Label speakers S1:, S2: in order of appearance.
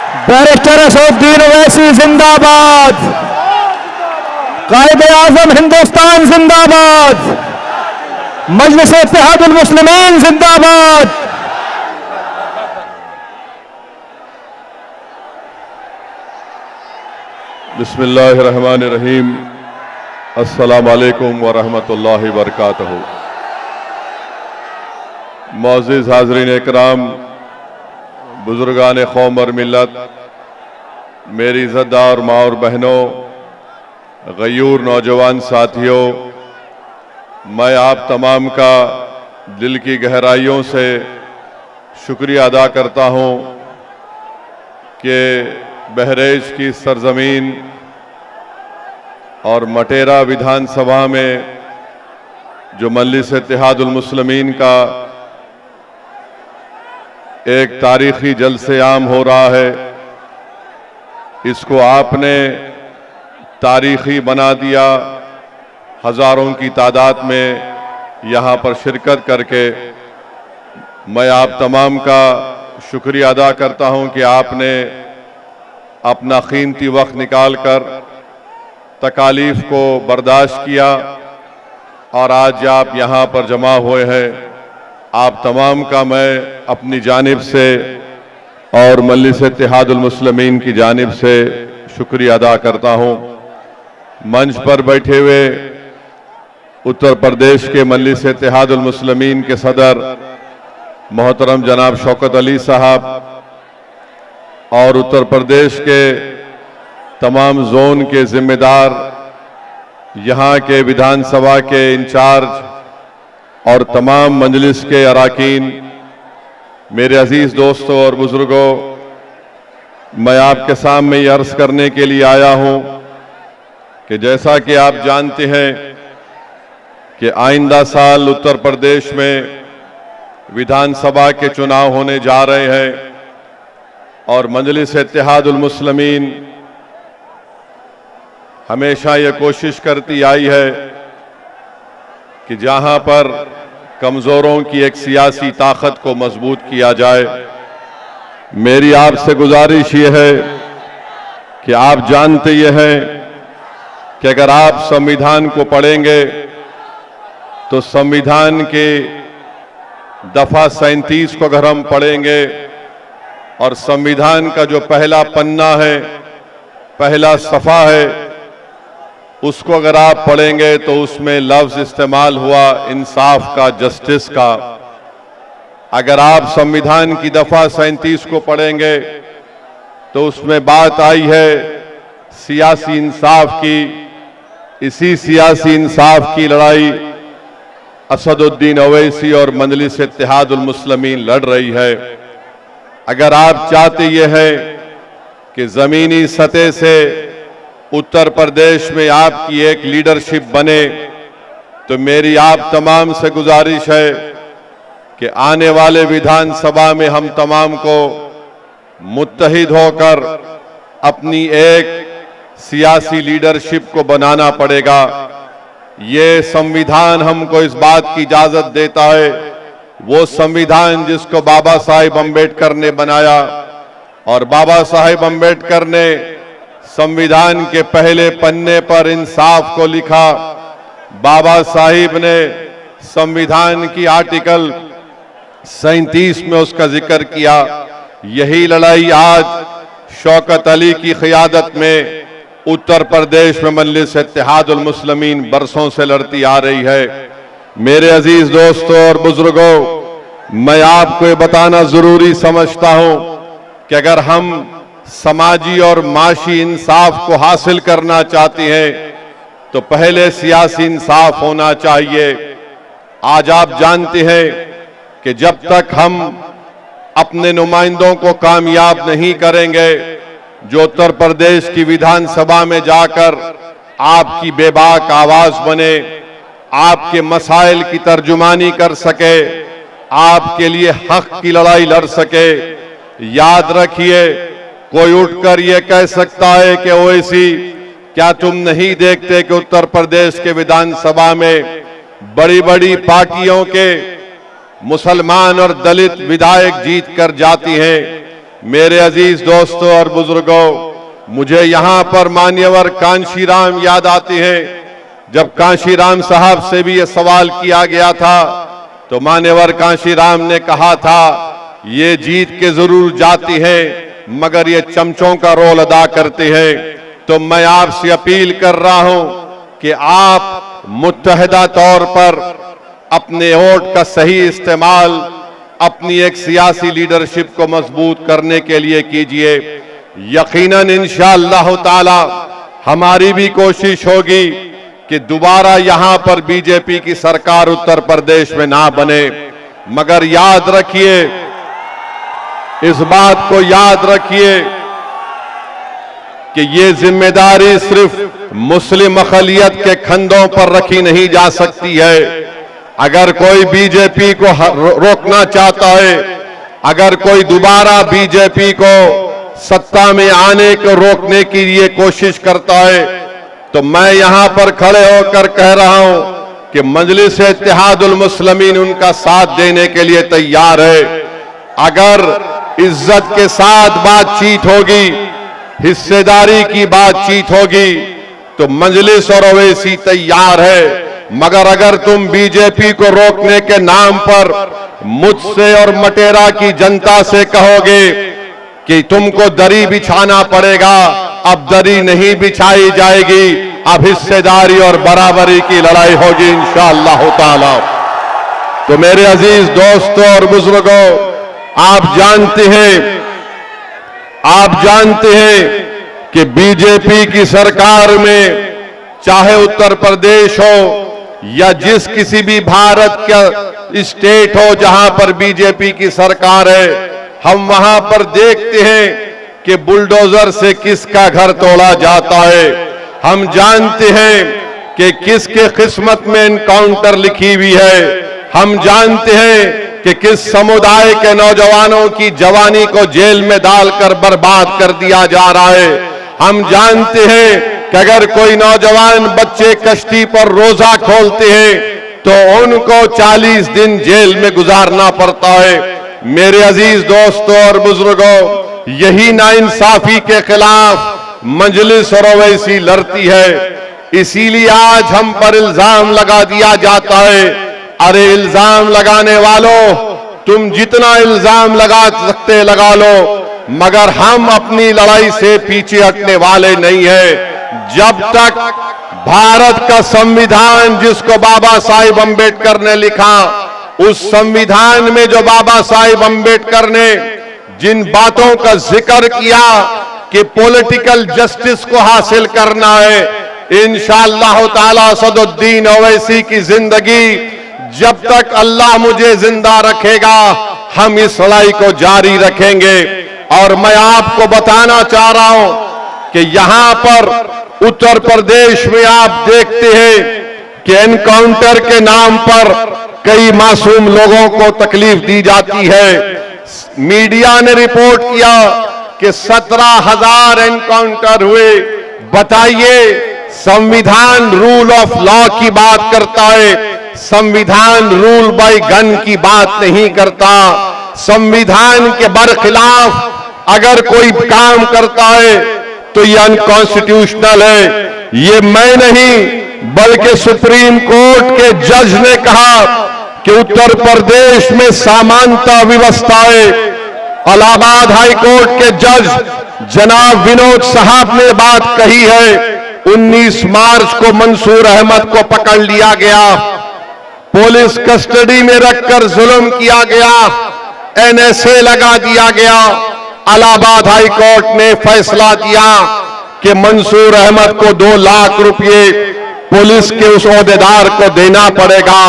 S1: Barrister Asaduddin Owaisi जिंदाबाद। कायदे-आज़म हिंदुस्तान जिंदाबाद। मजलिस-ए-इत्तेहादुल मुस्लिमीन जिंदाबाद।
S2: बिस्मिल्लाहिर्रहमानिर्रहीम। अस्सलामु अलैकुम व रहमतुल्लाहि व बरकातहू। मुअज़्ज़िज़ हाज़रीन इकराम, बुजुर्गान कौम और मिल्लत, मेरी इज़्ज़तदार माँ और बहनों, गयूर नौजवान साथियों, मैं आप तमाम का दिल की गहराइयों से शुक्रिया अदा करता हूँ कि बहरेज की सरजमीन और मटेरा विधानसभा में जो मजलिस-ए-इत्तेहादुल मुस्लिमीन का एक तारीखी जलसे आम हो रहा है, इसको आपने तारीखी बना दिया। हज़ारों की तादाद में यहाँ पर शिरकत करके मैं आप तमाम का शुक्रिया अदा करता हूँ कि आपने अपना कीमती वक्त निकाल कर तकालीफ को बर्दाश्त किया और आज आप यहाँ पर जमा हुए हैं। आप तमाम का मैं अपनी जानिब से और मजलिस-ए-इत्तेहादुल मुस्लिमीन की जानिब से शुक्रिया अदा करता हूँ। मंच पर बैठे हुए उत्तर प्रदेश के मजलिस-ए-इत्तेहादुल मुस्लिमीन के सदर मोहतरम जनाब शौकत अली साहब और उत्तर प्रदेश के तमाम जोन के जिम्मेदार, यहाँ के विधानसभा के इंचार्ज और तमाम मजलिस के अराकीन, मेरे अजीज दोस्तों और बुजुर्गों, मैं आपके सामने ये अर्ज करने के लिए आया हूँ कि जैसा कि आप जानते हैं कि आइंदा साल उत्तर प्रदेश में विधानसभा के चुनाव होने जा रहे हैं और मजलिस-ए-इत्तेहादुल मुस्लिमीन हमेशा ये कोशिश करती आई है कि जहां पर कमजोरों की एक सियासी ताकत को मजबूत किया जाए। मेरी आपसे गुजारिश ये है कि आप जानते ये हैं कि अगर आप संविधान को पढ़ेंगे तो संविधान के दफा 37 को अगर हम पढ़ेंगे और संविधान का जो पहला पन्ना है, पहला सफ़ा है, उसको अगर आप पढ़ेंगे तो उसमें लफ्ज़ इस्तेमाल हुआ इंसाफ का, जस्टिस का। अगर आप संविधान की दफा 37 को पढ़ेंगे तो उसमें बात आई है सियासी इंसाफ की। इसी सियासी इंसाफ की लड़ाई असदुद्दीन ओवैसी और मजलिस-ए-इत्तेहादुल मुस्लिमीन लड़ रही है। अगर आप चाहते ये हैं कि ज़मीनी सतह से उत्तर प्रदेश में आपकी एक लीडरशिप बने, तो मेरी आप तमाम से गुजारिश है कि आने वाले विधानसभा में हम तमाम को मुत्तहिद होकर अपनी एक सियासी लीडरशिप को बनाना पड़ेगा। ये संविधान हमको इस बात की इजाजत देता है, वो संविधान जिसको बाबा साहेब अम्बेडकर ने बनाया, और बाबा साहेब अम्बेडकर ने संविधान के पहले पन्ने पर इंसाफ को लिखा। बाबा साहिब ने संविधान की आर्टिकल 37 में उसका जिक्र किया। यही लड़ाई आज शौकत अली की क़ियादत में उत्तर प्रदेश में मजलिस-ए-इत्तेहादुल मुस्लिमीन बरसों से लड़ती आ रही है। मेरे अजीज दोस्तों और बुजुर्गों, मैं आपको ये बताना जरूरी समझता हूं कि अगर हम समाजी और माशी इंसाफ को हासिल करना चाहते हैं तो पहले सियासी इंसाफ होना चाहिए। आज आप जानते हैं कि जब तक हम अपने नुमाइंदों को कामयाब नहीं करेंगे जो उत्तर प्रदेश की विधानसभा में जाकर आपकी बेबाक आवाज बने, आपके मसाइल की तर्जुमानी कर सके, आपके लिए हक की लड़ाई लड़ सके। याद रखिए, कोई उठकर ये कह सकता है कि ओवैसी क्या तुम नहीं देखते कि उत्तर प्रदेश के विधानसभा में बड़ी बड़ी पार्टियों के मुसलमान और दलित विधायक जीत कर जाती हैं। मेरे अजीज दोस्तों और बुजुर्गों, मुझे यहां पर मान्यवर कांशीराम याद आते हैं। जब कांशीराम साहब से भी यह सवाल किया गया था तो मान्यवर कांशीराम ने कहा था, ये जीत के जरूर जाती है मगर ये चमचों का रोल अदा करते हैं। तो मैं आपसे अपील कर रहा हूं कि आप मुत्तहिदा तौर पर अपने वोट का सही इस्तेमाल अपनी एक सियासी लीडरशिप को मजबूत करने के लिए कीजिए। यकीनन इंशाअल्लाह ताला हमारी भी कोशिश होगी कि दोबारा यहां पर बीजेपी की सरकार उत्तर प्रदेश में ना बने, मगर याद रखिए, इस बात को याद रखिए कि ये जिम्मेदारी सिर्फ मुस्लिम अक़लियत के कंधों पर रखी नहीं जा सकती है। अगर कोई बीजेपी को रोकना चाहता है, अगर कोई दोबारा बीजेपी को सत्ता में आने को रोकने की ये कोशिश करता है, तो मैं यहां पर खड़े होकर कह रहा हूं कि मजलिस इत्तेहादुल मुस्लिमीन उनका साथ देने के लिए तैयार है। अगर इज्जत के साथ बातचीत होगी, हिस्सेदारी की बातचीत होगी, तो मजलिस और ओवैसी तैयार है। मगर अगर तुम बीजेपी को रोकने के नाम पर मुझसे और मटेरा की जनता से कहोगे कि तुमको दरी बिछाना पड़ेगा, अब दरी नहीं बिछाई जाएगी, अब हिस्सेदारी और बराबरी की लड़ाई होगी इंशाअल्लाह ताला। तो मेरे अजीज दोस्तों और बुजुर्गों, आप जानते हैं कि बीजेपी की सरकार में चाहे उत्तर प्रदेश हो या जिस किसी भी भारत का स्टेट हो जहां पर बीजेपी की सरकार है, हम वहां पर देखते हैं कि बुलडोजर से किसका घर तोड़ा जाता है। हम जानते हैं कि किसके किस्मत में एनकाउंटर लिखी हुई है। हम जानते हैं कि किस समुदाय के नौजवानों की जवानी को जेल में डालकर बर्बाद कर दिया जा रहा है। हम जानते हैं कि अगर कोई नौजवान बच्चे कश्ती पर रोजा खोलते हैं तो उनको 40 दिन जेल में गुजारना पड़ता है। मेरे अजीज दोस्तों और बुजुर्गों, यही नाइंसाफी के खिलाफ मजलिस और ओवैसी लड़ती है। इसीलिए आज हम पर इल्जाम लगा दिया जाता है। अरे इल्जाम लगाने वालों, तुम जितना इल्जाम लगा सकते लगा लो, मगर हम अपनी लड़ाई से पीछे हटने वाले नहीं है। जब तक भारत का संविधान जिसको बाबा साहिब अंबेडकर ने लिखा, उस संविधान में जो बाबा साहिब अंबेडकर ने जिन बातों का जिक्र किया कि पॉलिटिकल जस्टिस को हासिल करना है, इंशाअल्लाह ताला सदुद्दीन ओवैसी की जिंदगी जब तक अल्लाह मुझे जिंदा रखेगा, हम इस लड़ाई को जारी रखेंगे। और मैं आपको बताना चाह रहा हूं कि यहां पर उत्तर प्रदेश में आप देखते हैं कि एनकाउंटर के नाम पर कई मासूम लोगों को तकलीफ दी जाती है। मीडिया ने रिपोर्ट किया कि 17,000 एनकाउंटर हुए। बताइए, संविधान रूल ऑफ लॉ की बात करता है, संविधान रूल बाय गन की बात नहीं करता। संविधान के बरखिलाफ अगर कोई काम करता है तो यह अनकॉन्स्टिट्यूशनल है। ये मैं नहीं बल्कि सुप्रीम कोर्ट के जज ने कहा कि उत्तर प्रदेश में समानता व्यवस्था है। इलाहाबाद हाई कोर्ट के जज जनाब विनोद साहब ने बात कही है। 19 मार्च को मंसूर अहमद को पकड़ लिया गया, पुलिस कस्टडी में रखकर जुल्म किया गया, एनएसए लगा दिया गया। इलाहाबाद हाई कोर्ट ने फैसला दिया कि मंसूर अहमद को 2 लाख रुपए पुलिस के उस ओहदेदार को देना पड़ेगा।